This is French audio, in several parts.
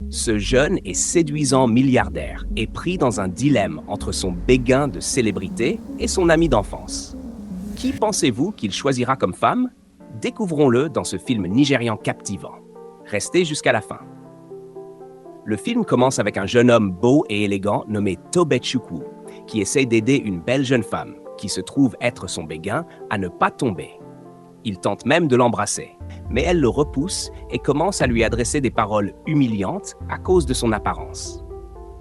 Ce jeune et séduisant milliardaire est pris dans un dilemme entre son béguin de célébrité et son ami d'enfance. Qui pensez-vous qu'il choisira comme femme? Découvrons-le dans ce film nigérian captivant. Restez jusqu'à la fin. Le film commence avec un jeune homme beau et élégant nommé Tobechukwu, qui essaie d'aider une belle jeune femme, qui se trouve être son béguin, à ne pas tomber. Il tente même de l'embrasser, mais elle le repousse et commence à lui adresser des paroles humiliantes à cause de son apparence.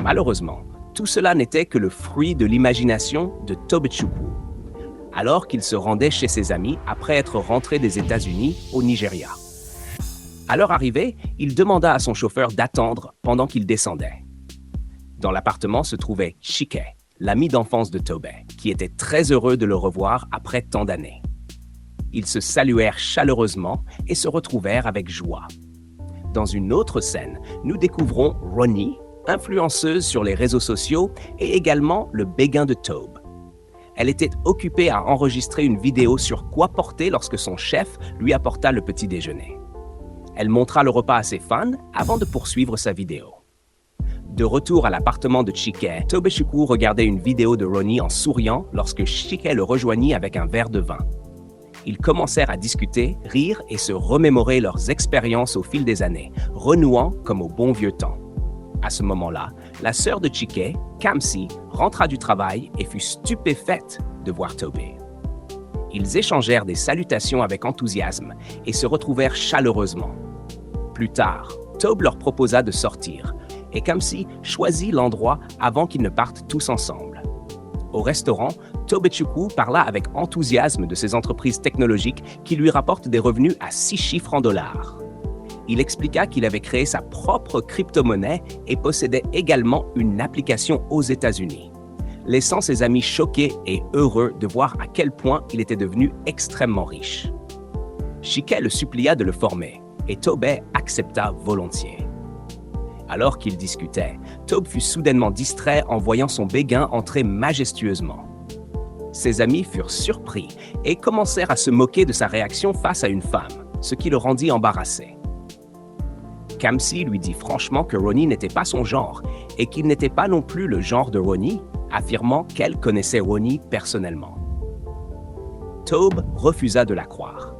Malheureusement, tout cela n'était que le fruit de l'imagination de Tobechukwu, alors qu'il se rendait chez ses amis après être rentré des États-Unis au Nigeria. À leur arrivée, il demanda à son chauffeur d'attendre pendant qu'il descendait. Dans l'appartement se trouvait Chike, l'ami d'enfance de Tobe, qui était très heureux de le revoir après tant d'années. Ils se saluèrent chaleureusement et se retrouvèrent avec joie. Dans une autre scène, nous découvrons Ronnie, influenceuse sur les réseaux sociaux et également le béguin de Tobe. Elle était occupée à enregistrer une vidéo sur quoi porter lorsque son chef lui apporta le petit déjeuner. Elle montra le repas à ses fans avant de poursuivre sa vidéo. De retour à l'appartement de Chike, Tobechukwu regardait une vidéo de Ronnie en souriant lorsque Chike le rejoignit avec un verre de vin. Ils commencèrent à discuter, rire et se remémorer leurs expériences au fil des années, renouant comme au bon vieux temps. À ce moment-là, la sœur de Chike, Kamsi, rentra du travail et fut stupéfaite de voir Tobe. Ils échangèrent des salutations avec enthousiasme et se retrouvèrent chaleureusement. Plus tard, Tobe leur proposa de sortir et Kamsi choisit l'endroit avant qu'ils ne partent tous ensemble. Au restaurant, Tobechukwu parla avec enthousiasme de ses entreprises technologiques qui lui rapportent des revenus à 6 chiffres en dollars. Il expliqua qu'il avait créé sa propre crypto-monnaie et possédait également une application aux États-Unis, laissant ses amis choqués et heureux de voir à quel point il était devenu extrêmement riche. Chike le supplia de le former et Tobe accepta volontiers. Alors qu'ils discutaient, Tobe fut soudainement distrait en voyant son béguin entrer majestueusement. Ses amis furent surpris et commencèrent à se moquer de sa réaction face à une femme, ce qui le rendit embarrassé. Kamsi lui dit franchement que Ronnie n'était pas son genre et qu'il n'était pas non plus le genre de Ronnie, affirmant qu'elle connaissait Ronnie personnellement. Tobe refusa de la croire,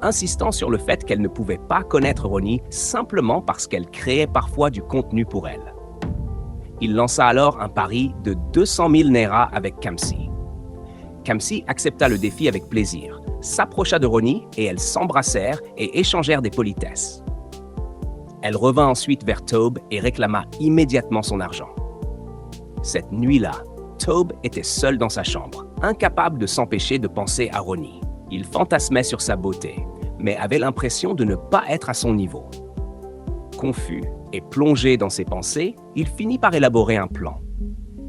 insistant sur le fait qu'elle ne pouvait pas connaître Ronnie simplement parce qu'elle créait parfois du contenu pour elle. Il lança alors un pari de 200 000 naira avec Kamsi. Kamsi accepta le défi avec plaisir, s'approcha de Ronnie et elles s'embrassèrent et échangèrent des politesses. Elle revint ensuite vers Tobe et réclama immédiatement son argent. Cette nuit-là, Tobe était seul dans sa chambre, incapable de s'empêcher de penser à Ronnie. Il fantasmait sur sa beauté, mais avait l'impression de ne pas être à son niveau. Confus et plongé dans ses pensées, il finit par élaborer un plan.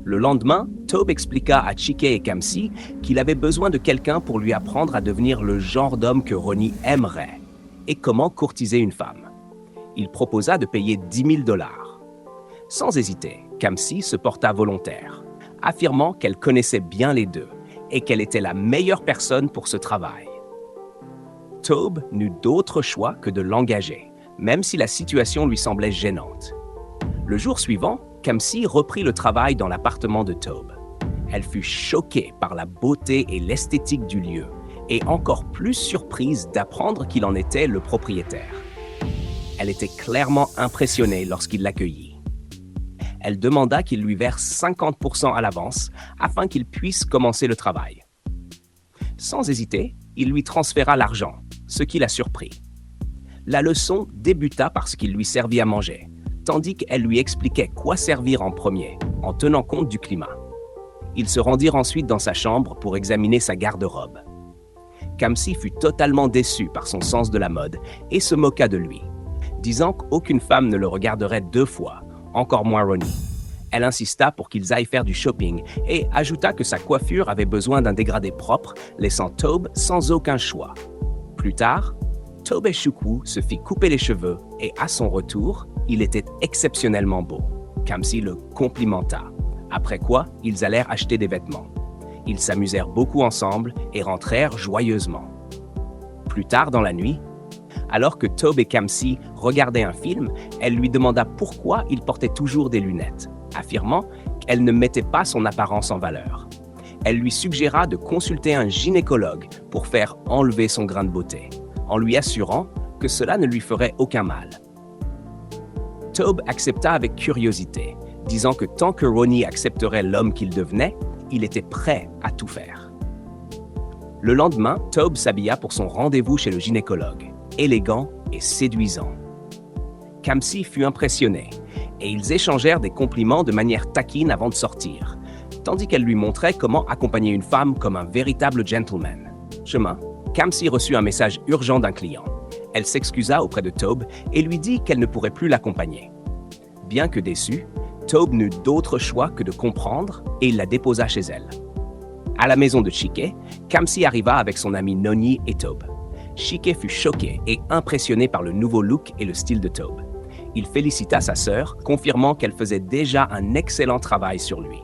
Le lendemain, Tobe expliqua à Chike et Kamsi qu'il avait besoin de quelqu'un pour lui apprendre à devenir le genre d'homme que Ronnie aimerait et comment courtiser une femme. Il proposa de payer 10 000 $. Sans hésiter, Kamsi se porta volontaire, affirmant qu'elle connaissait bien les deux et qu'elle était la meilleure personne pour ce travail. Tobe n'eut d'autre choix que de l'engager, même si la situation lui semblait gênante. Le jour suivant, Kamsi reprit le travail dans l'appartement de Tobe. Elle fut choquée par la beauté et l'esthétique du lieu et encore plus surprise d'apprendre qu'il en était le propriétaire. Elle était clairement impressionnée lorsqu'il l'accueillit. Elle demanda qu'il lui verse 50% à l'avance afin qu'il puisse commencer le travail. Sans hésiter, il lui transféra l'argent, ce qui la surprit. La leçon débuta par ce qu'il lui servit à manger, tandis qu'elle lui expliquait quoi servir en premier, en tenant compte du climat. Ils se rendirent ensuite dans sa chambre pour examiner sa garde-robe. Kamsi fut totalement déçue par son sens de la mode et se moqua de lui, disant qu'aucune femme ne le regarderait 2 fois, encore moins Ronnie. Elle insista pour qu'ils aillent faire du shopping et ajouta que sa coiffure avait besoin d'un dégradé propre, laissant Tobe sans aucun choix. Plus tard, Tobechukwu se fit couper les cheveux et à son retour, il était exceptionnellement beau. Kamsi le complimenta, après quoi ils allèrent acheter des vêtements. Ils s'amusèrent beaucoup ensemble et rentrèrent joyeusement. Plus tard dans la nuit, Alors que Tobe et Kamsi regardaient un film, elle lui demanda pourquoi il portait toujours des lunettes, affirmant qu'elle ne mettait pas son apparence en valeur. Elle lui suggéra de consulter un gynécologue pour faire enlever son grain de beauté, en lui assurant que cela ne lui ferait aucun mal. Tobe accepta avec curiosité, disant que tant que Ronnie accepterait l'homme qu'il devenait, il était prêt à tout faire. Le lendemain, Tobe s'habilla pour son rendez-vous chez le gynécologue, élégant et séduisant. Kamsi fut impressionné, et ils échangèrent des compliments de manière taquine avant de sortir, tandis qu'elle lui montrait comment accompagner une femme comme un véritable gentleman. Chemin, Kamsi reçut un message urgent d'un client. Elle s'excusa auprès de Tobe et lui dit qu'elle ne pourrait plus l'accompagner. Bien que déçu, Tobe n'eut d'autre choix que de comprendre et il la déposa chez elle. À la maison de Chike, Kamsi arriva avec son ami Noni et Tobe. Chike fut choqué et impressionné par le nouveau look et le style de Tobe. Il félicita sa sœur, confirmant qu'elle faisait déjà un excellent travail sur lui.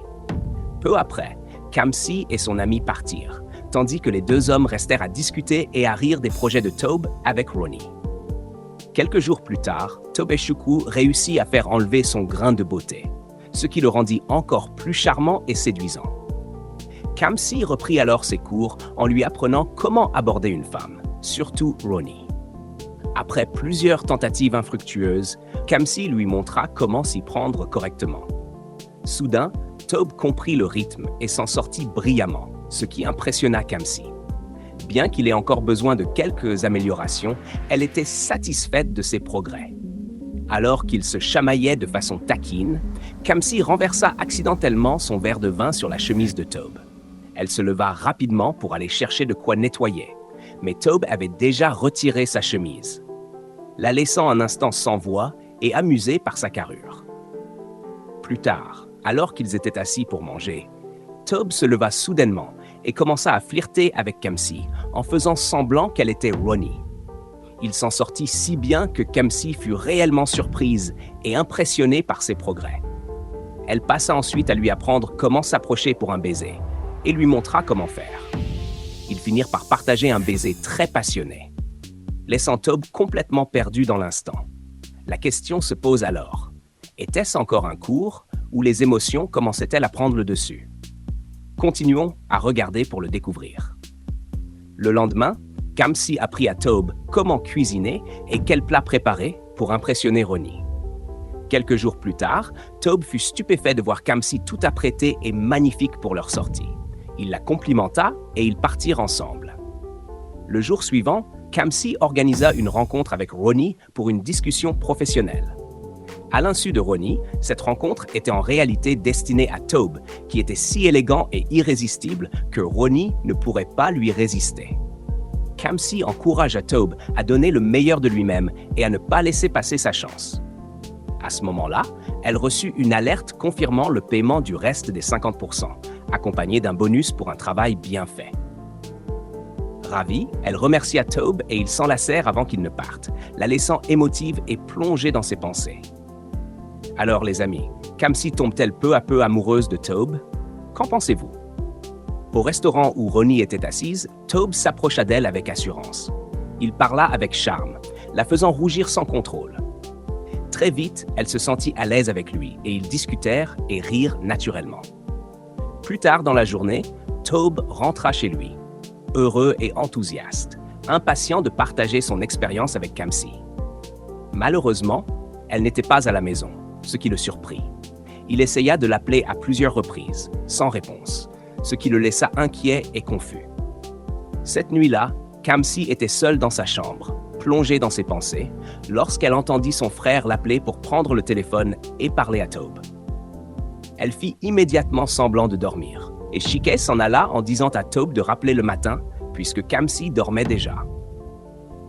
Peu après, Kamsi et son ami partirent, tandis que les deux hommes restèrent à discuter et à rire des projets de Tobe avec Ronnie. Quelques jours plus tard, Tobechukwu réussit à faire enlever son grain de beauté, ce qui le rendit encore plus charmant et séduisant. Kamsi reprit alors ses cours en lui apprenant comment aborder une femme, surtout Ronnie. Après plusieurs tentatives infructueuses, Kamsi lui montra comment s'y prendre correctement. Soudain, Tobe comprit le rythme et s'en sortit brillamment, ce qui impressionna Kamsi. Bien qu'il ait encore besoin de quelques améliorations, elle était satisfaite de ses progrès. Alors qu'il se chamaillait de façon taquine, Kamsi renversa accidentellement son verre de vin sur la chemise de Tobe. Elle se leva rapidement pour aller chercher de quoi nettoyer, mais Tobe avait déjà retiré sa chemise, la laissant un instant sans voix et amusé par sa carrure. Plus tard, alors qu'ils étaient assis pour manger, Tobe se leva soudainement et commença à flirter avec Kamsi en faisant semblant qu'elle était Ronnie. Il s'en sortit si bien que Kamsi fut réellement surprise et impressionnée par ses progrès. Elle passa ensuite à lui apprendre comment s'approcher pour un baiser et lui montra comment faire. Ils finirent par partager un baiser très passionné, laissant Tobe complètement perdu dans l'instant. La question se pose alors, était-ce encore un cours ou les émotions commençaient-elles à prendre le dessus? Continuons à regarder pour le découvrir. Le lendemain, Kamsi apprit à Tobe comment cuisiner et quel plat préparer pour impressionner Ronnie. Quelques jours plus tard, Tobe fut stupéfait de voir Kamsi tout apprêté et magnifique pour leur sortie. Il la complimenta et ils partirent ensemble. Le jour suivant, Kamsi organisa une rencontre avec Ronnie pour une discussion professionnelle. À l'insu de Ronnie, cette rencontre était en réalité destinée à Tobe, qui était si élégant et irrésistible que Ronnie ne pourrait pas lui résister. Kamsi encouragea Tobe à donner le meilleur de lui-même et à ne pas laisser passer sa chance. À ce moment-là, elle reçut une alerte confirmant le paiement du reste des 50%, accompagné d'un bonus pour un travail bien fait. Ravie, elle remercia Tobe et ils s'enlacèrent avant qu'il ne parte, la laissant émotive et plongée dans ses pensées. Alors les amis, Kamsi tombe-t-elle peu à peu amoureuse de Tobe? Qu'en pensez-vous? Au restaurant où Ronnie était assise, Tobe s'approcha d'elle avec assurance. Il parla avec charme, la faisant rougir sans contrôle. Très vite, elle se sentit à l'aise avec lui et ils discutèrent et rirent naturellement. Plus tard dans la journée, Tobe rentra chez lui, heureux et enthousiaste, impatient de partager son expérience avec Kamsi. Malheureusement, elle n'était pas à la maison, ce qui le surprit. Il essaya de l'appeler à plusieurs reprises, sans réponse, ce qui le laissa inquiet et confus. Cette nuit-là, Kamsi était seule dans sa chambre, plongée dans ses pensées, lorsqu'elle entendit son frère l'appeler pour prendre le téléphone et parler à Tobe. Elle fit immédiatement semblant de dormir, et Chike s'en alla en disant à Tobe de rappeler le matin, puisque Kamsi dormait déjà.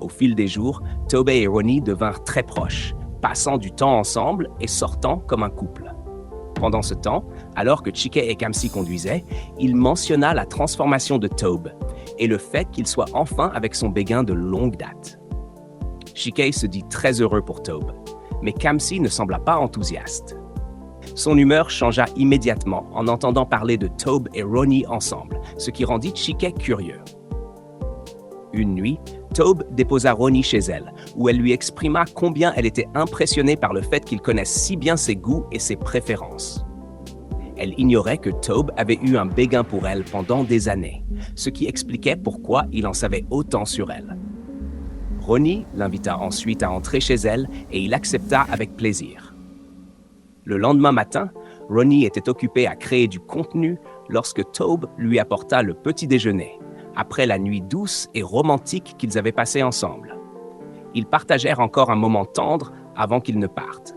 Au fil des jours, Tobe et Ronnie devinrent très proches, passant du temps ensemble et sortant comme un couple. Pendant ce temps, alors que Chike et Kamsi conduisaient, il mentionna la transformation de Tobe et le fait qu'il soit enfin avec son béguin de longue date. Chike se dit très heureux pour Tobe, mais Kamsi ne sembla pas enthousiaste. Son humeur changea immédiatement en entendant parler de Tobe et Ronnie ensemble, ce qui rendit Chike curieux. Une nuit, Taube déposa Ronnie chez elle, où elle lui exprima combien elle était impressionnée par le fait qu'il connaisse si bien ses goûts et ses préférences. Elle ignorait que Taube avait eu un béguin pour elle pendant des années, ce qui expliquait pourquoi il en savait autant sur elle. Ronnie l'invita ensuite à entrer chez elle et il accepta avec plaisir. Le lendemain matin, Ronnie était occupé à créer du contenu lorsque Taube lui apporta le petit déjeuner, après la nuit douce et romantique qu'ils avaient passée ensemble. Ils partagèrent encore un moment tendre avant qu'ils ne partent.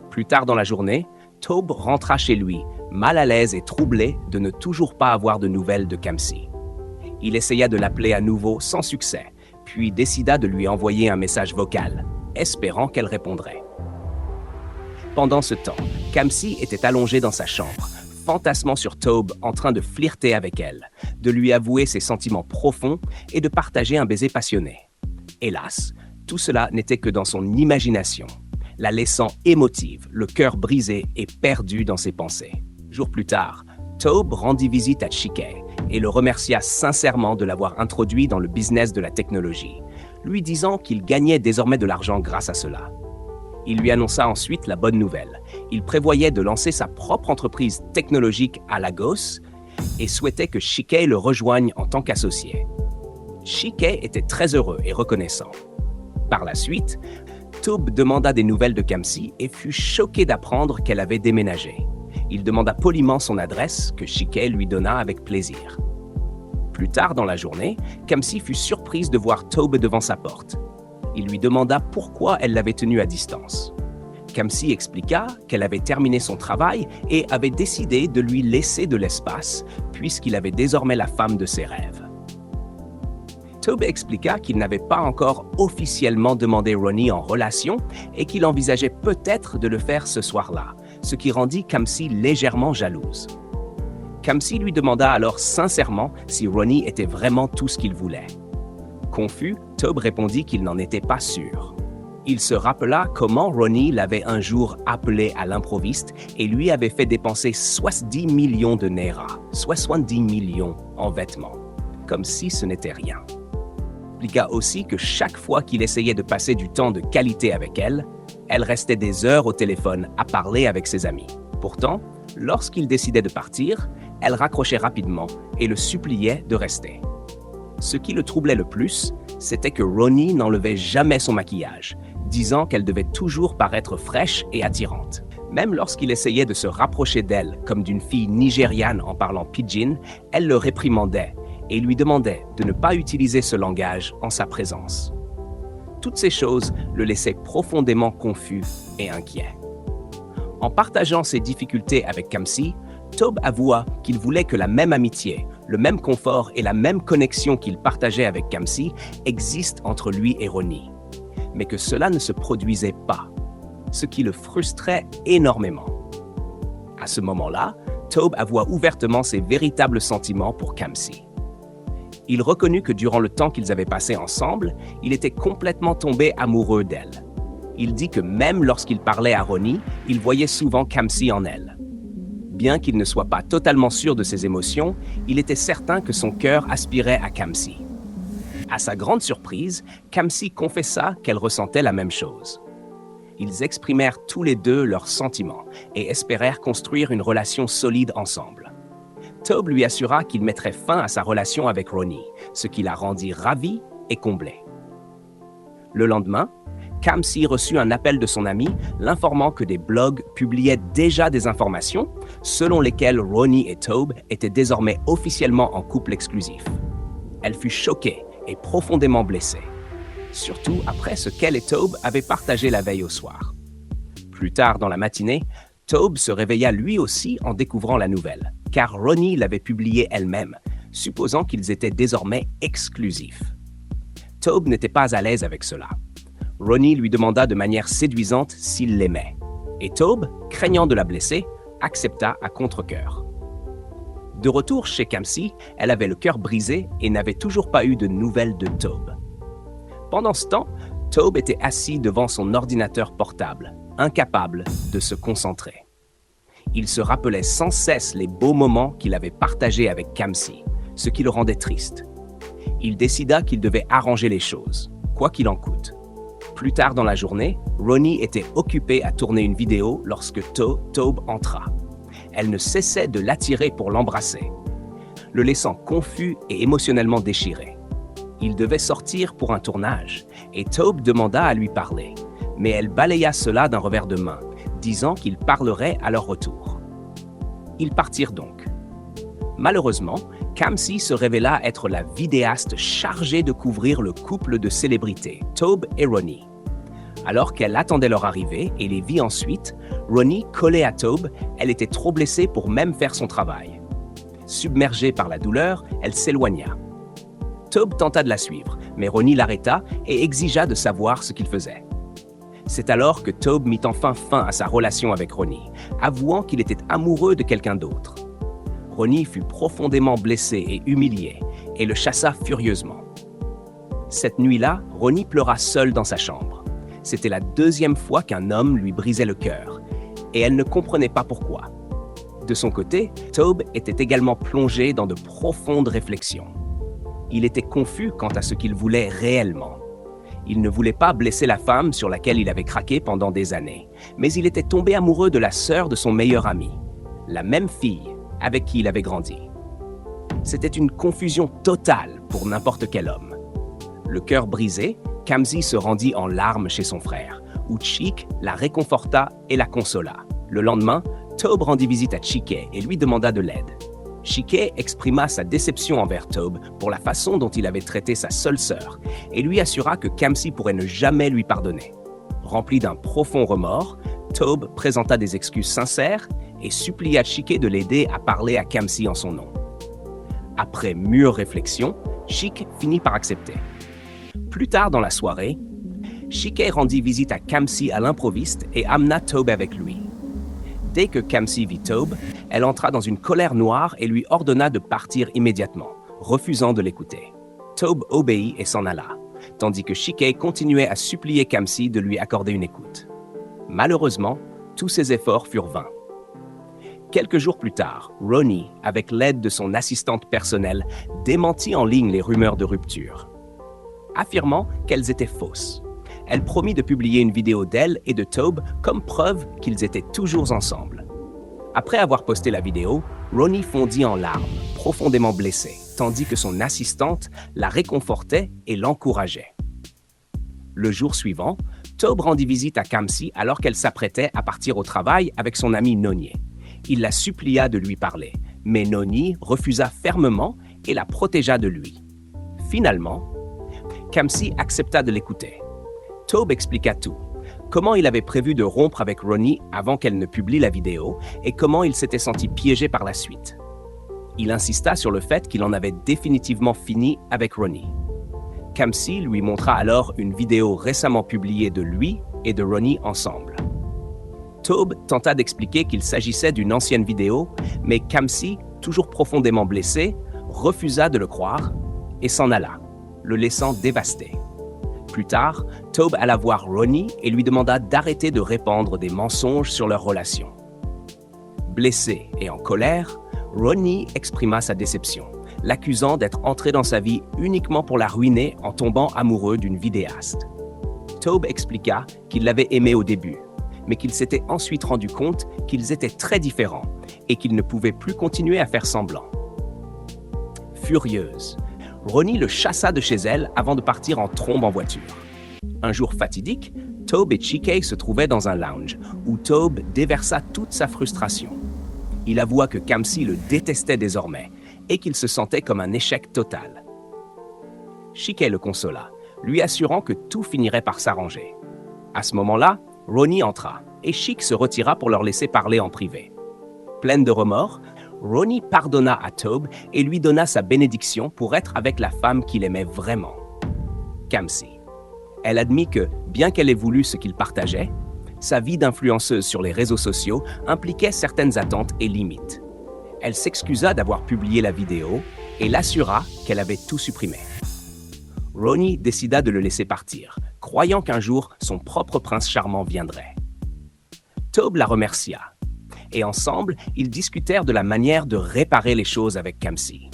Plus tard dans la journée, Taube rentra chez lui, mal à l'aise et troublé de ne toujours pas avoir de nouvelles de Kamsi. Il essaya de l'appeler à nouveau sans succès, puis décida de lui envoyer un message vocal, espérant qu'elle répondrait. Pendant ce temps, Kamsi était allongé dans sa chambre, fantasmant sur Taube en train de flirter avec elle, de lui avouer ses sentiments profonds et de partager un baiser passionné. Hélas, tout cela n'était que dans son imagination, la laissant émotive, le cœur brisé et perdu dans ses pensées. Jours plus tard, Taube rendit visite à Chike et le remercia sincèrement de l'avoir introduit dans le business de la technologie, lui disant qu'il gagnait désormais de l'argent grâce à cela. Il lui annonça ensuite la bonne nouvelle. Il prévoyait de lancer sa propre entreprise technologique à Lagos et souhaitait que Chike le rejoigne en tant qu'associé. Chike était très heureux et reconnaissant. Par la suite, Taube demanda des nouvelles de Kamsi et fut choqué d'apprendre qu'elle avait déménagé. Il demanda poliment son adresse, que Chike lui donna avec plaisir. Plus tard dans la journée, Kamsi fut surprise de voir Taube devant sa porte. Il lui demanda pourquoi elle l'avait tenu à distance. Kamsi expliqua qu'elle avait terminé son travail et avait décidé de lui laisser de l'espace, puisqu'il avait désormais la femme de ses rêves. Taube expliqua qu'il n'avait pas encore officiellement demandé Ronnie en relation et qu'il envisageait peut-être de le faire ce soir-là, ce qui rendit Kamsi légèrement jalouse. Kamsi lui demanda alors sincèrement si Ronnie était vraiment tout ce qu'il voulait. Confus, Taube répondit qu'il n'en était pas sûr. Il se rappela comment Ronnie l'avait un jour appelé à l'improviste et lui avait fait dépenser 70 millions de Naira, 70 millions en vêtements, comme si ce n'était rien. Il expliqua aussi que chaque fois qu'il essayait de passer du temps de qualité avec elle, elle restait des heures au téléphone à parler avec ses amis. Pourtant, lorsqu'il décidait de partir, elle raccrochait rapidement et le suppliait de rester. Ce qui le troublait le plus, c'était que Ronnie n'enlevait jamais son maquillage, disant qu'elle devait toujours paraître fraîche et attirante. Même lorsqu'il essayait de se rapprocher d'elle comme d'une fille nigériane en parlant pidgin, elle le réprimandait et lui demandait de ne pas utiliser ce langage en sa présence. Toutes ces choses le laissaient profondément confus et inquiet. En partageant ses difficultés avec Kamsi, Taube avoua qu'il voulait que la même amitié, le même confort et la même connexion qu'il partageait avec Kamsi existent entre lui et Ronnie, mais que cela ne se produisait pas, ce qui le frustrait énormément. À ce moment-là, Taube avoua ouvertement ses véritables sentiments pour Kamsi. Il reconnut que durant le temps qu'ils avaient passé ensemble, il était complètement tombé amoureux d'elle. Il dit que même lorsqu'il parlait à Ronnie, il voyait souvent Kamsi en elle. Bien qu'il ne soit pas totalement sûr de ses émotions, il était certain que son cœur aspirait à Kamsi. À sa grande surprise, Kamsi confessa qu'elle ressentait la même chose. Ils exprimèrent tous les deux leurs sentiments et espérèrent construire une relation solide ensemble. Taube lui assura qu'il mettrait fin à sa relation avec Ronnie, ce qui la rendit ravie et comblée. Le lendemain, Kamsi reçut un appel de son ami l'informant que des blogs publiaient déjà des informations selon lesquelles Ronnie et Taube étaient désormais officiellement en couple exclusif. Elle fut choquée et profondément blessée, surtout après ce qu'elle et Taube avaient partagé la veille au soir. Plus tard dans la matinée, Taube se réveilla lui aussi en découvrant la nouvelle, car Ronnie l'avait publiée elle-même, supposant qu'ils étaient désormais exclusifs. Taube n'était pas à l'aise avec cela. Ronnie lui demanda de manière séduisante s'il l'aimait, et Taube, craignant de la blesser, accepta à contre-cœur. De retour chez Kamsi, elle avait le cœur brisé et n'avait toujours pas eu de nouvelles de Taube. Pendant ce temps, Taube était assis devant son ordinateur portable, incapable de se concentrer. Il se rappelait sans cesse les beaux moments qu'il avait partagés avec Kamsi, ce qui le rendait triste. Il décida qu'il devait arranger les choses, quoi qu'il en coûte. Plus tard dans la journée, Ronnie était occupée à tourner une vidéo lorsque Tobe entra. Elle ne cessait de l'attirer pour l'embrasser, le laissant confus et émotionnellement déchiré. Il devait sortir pour un tournage, et Tobe demanda à lui parler, mais elle balaya cela d'un revers de main, disant qu'ils parleraient à leur retour. Ils partirent donc. Malheureusement, Kamsi se révéla être la vidéaste chargée de couvrir le couple de célébrités, Tobe et Ronnie. Alors qu'elle attendait leur arrivée et les vit ensuite, Ronnie collait à Tobe, elle était trop blessée pour même faire son travail. Submergée par la douleur, elle s'éloigna. Tobe tenta de la suivre, mais Ronnie l'arrêta et exigea de savoir ce qu'il faisait. C'est alors que Tobe mit enfin fin à sa relation avec Ronnie, avouant qu'il était amoureux de quelqu'un d'autre. Ronnie fut profondément blessé et humilié, et le chassa furieusement. Cette nuit-là, Ronnie pleura seule dans sa chambre. C'était la deuxième fois qu'un homme lui brisait le cœur, et elle ne comprenait pas pourquoi. De son côté, Tobe était également plongé dans de profondes réflexions. Il était confus quant à ce qu'il voulait réellement. Il ne voulait pas blesser la femme sur laquelle il avait craqué pendant des années, mais il était tombé amoureux de la sœur de son meilleur ami, la même fille avec qui il avait grandi. C'était une confusion totale pour n'importe quel homme. Le cœur brisé, Kamsi se rendit en larmes chez son frère, où Chick la réconforta et la consola. Le lendemain, Tobe rendit visite à Chike et lui demanda de l'aide. Chike exprima sa déception envers Tobe pour la façon dont il avait traité sa seule sœur et lui assura que Kamsi pourrait ne jamais lui pardonner. Rempli d'un profond remords, Tobe présenta des excuses sincères et supplia Chike de l'aider à parler à Kamsi en son nom. Après mûre réflexion, Chick finit par accepter. Plus tard dans la soirée, Chike rendit visite à Kamsi à l'improviste et amena Tobe avec lui. Dès que Kamsi vit Tobe, elle entra dans une colère noire et lui ordonna de partir immédiatement, refusant de l'écouter. Tobe obéit et s'en alla, tandis que Chike continuait à supplier Kamsi de lui accorder une écoute. Malheureusement, tous ses efforts furent vains. Quelques jours plus tard, Ronnie, avec l'aide de son assistante personnelle, démentit en ligne les rumeurs de rupture, affirmant qu'elles étaient fausses. Elle promit de publier une vidéo d'elle et de Tobe comme preuve qu'ils étaient toujours ensemble. Après avoir posté la vidéo, Ronnie fondit en larmes, profondément blessée, tandis que son assistante la réconfortait et l'encourageait. Le jour suivant, Tobe rendit visite à Kamsi alors qu'elle s'apprêtait à partir au travail avec son ami Noni. Il la supplia de lui parler, mais Noni refusa fermement et la protégea de lui. Finalement, Kamsi accepta de l'écouter. Tobe expliqua tout, comment il avait prévu de rompre avec Ronnie avant qu'elle ne publie la vidéo et comment il s'était senti piégé par la suite. Il insista sur le fait qu'il en avait définitivement fini avec Ronnie. Kamsi lui montra alors une vidéo récemment publiée de lui et de Ronnie ensemble. Tobe tenta d'expliquer qu'il s'agissait d'une ancienne vidéo, mais Kamsi, toujours profondément blessé, refusa de le croire et s'en alla, le laissant dévasté. Plus tard, Tobe alla voir Ronnie et lui demanda d'arrêter de répandre des mensonges sur leur relation. Blessé et en colère, Ronnie exprima sa déception, l'accusant d'être entré dans sa vie uniquement pour la ruiner en tombant amoureux d'une vidéaste. Tobe expliqua qu'il l'avait aimée au début, mais qu'il s'était ensuite rendu compte qu'ils étaient très différents et qu'il ne pouvait plus continuer à faire semblant. Furieuse, Ronnie le chassa de chez elle avant de partir en trombe en voiture. Un jour fatidique, Tobe et Chike se trouvaient dans un lounge où Tobe déversa toute sa frustration. Il avoua que Kamsi le détestait désormais et qu'il se sentait comme un échec total. Chike le consola, lui assurant que tout finirait par s'arranger. À ce moment-là, Ronnie entra et Chick se retira pour leur laisser parler en privé. Pleine de remords, Ronnie pardonna à Tobe et lui donna sa bénédiction pour être avec la femme qu'il aimait vraiment, Kamsi. Elle admit que, bien qu'elle ait voulu ce qu'il partageait, sa vie d'influenceuse sur les réseaux sociaux impliquait certaines attentes et limites. Elle s'excusa d'avoir publié la vidéo et l'assura qu'elle avait tout supprimé. Ronnie décida de le laisser partir, croyant qu'un jour son propre prince charmant viendrait. Tobe la remercia, et ensemble, ils discutèrent de la manière de réparer les choses avec Kamsi.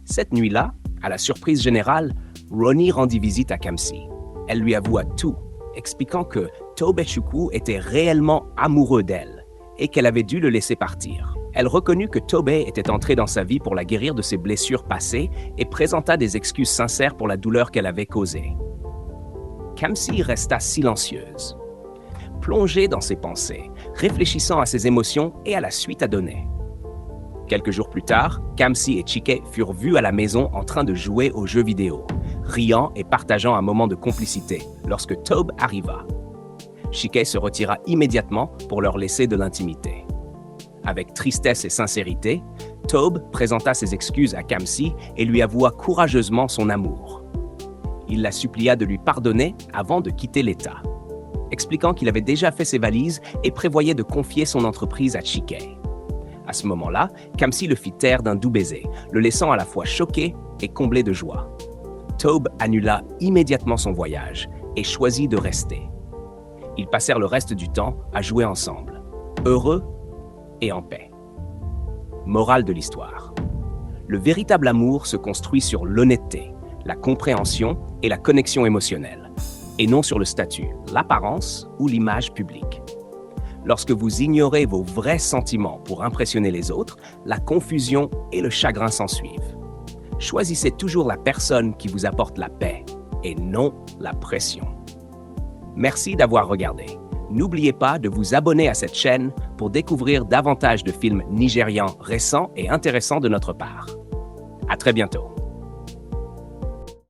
Cette nuit-là, À la surprise générale, Ronnie rendit visite à Kamsi. Elle lui avoua tout, expliquant que Tobechukwu était réellement amoureux d'elle et qu'elle avait dû le laisser partir. Elle reconnut que Tobey était entré dans sa vie pour la guérir de ses blessures passées et présenta des excuses sincères pour la douleur qu'elle avait causée. Kamsi resta silencieuse, plongée dans ses pensées, réfléchissant à ses émotions et à la suite à donner. Quelques jours plus tard, Kamsi et Chike furent vus à la maison en train de jouer aux jeux vidéo, riant et partageant un moment de complicité lorsque Tobe arriva. Chike se retira immédiatement pour leur laisser de l'intimité. Avec tristesse et sincérité, Tobe présenta ses excuses à Kamsi et lui avoua courageusement son amour. Il la supplia de lui pardonner avant de quitter l'État, expliquant qu'il avait déjà fait ses valises et prévoyait de confier son entreprise à Chike. À ce moment-là, Kamsi le fit taire d'un doux baiser, le laissant à la fois choqué et comblé de joie. Tobe annula immédiatement son voyage et choisit de rester. Ils passèrent le reste du temps à jouer ensemble, heureux et en paix. Morale de l'histoire. Le véritable amour se construit sur l'honnêteté, la compréhension et la connexion émotionnelle, et non sur le statut, l'apparence ou l'image publique. Lorsque vous ignorez vos vrais sentiments pour impressionner les autres, la confusion et le chagrin s'ensuivent. Choisissez toujours la personne qui vous apporte la paix et non la pression. Merci d'avoir regardé. N'oubliez pas de vous abonner à cette chaîne pour découvrir davantage de films nigérians récents et intéressants de notre part. À très bientôt.